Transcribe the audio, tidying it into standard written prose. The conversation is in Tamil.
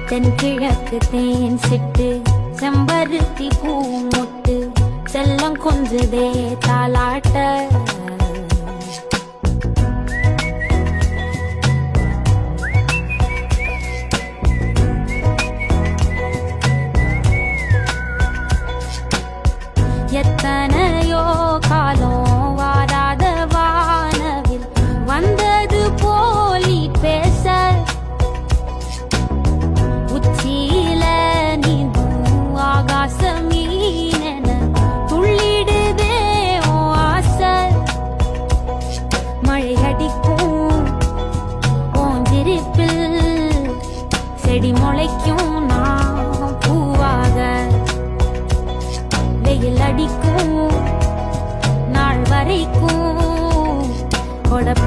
தென்கிழக்கு தேன் சிட்டு செம்பருத்தி பூ முட்டு செல்லம் கொஞ்சதே தாலாட்ட எத்தனையோ காலம் வாராத வானவில் வந்தது போலி பேச உச்சியில நீந்தும் ஆகாச மீனென துள்ளிடுதே உன் ஆசை மழை அடிக்கும் ஓஞ்சிருப்பில் செடி முளைக்கும் நான் பூவாக வெயில் அடிக்கும்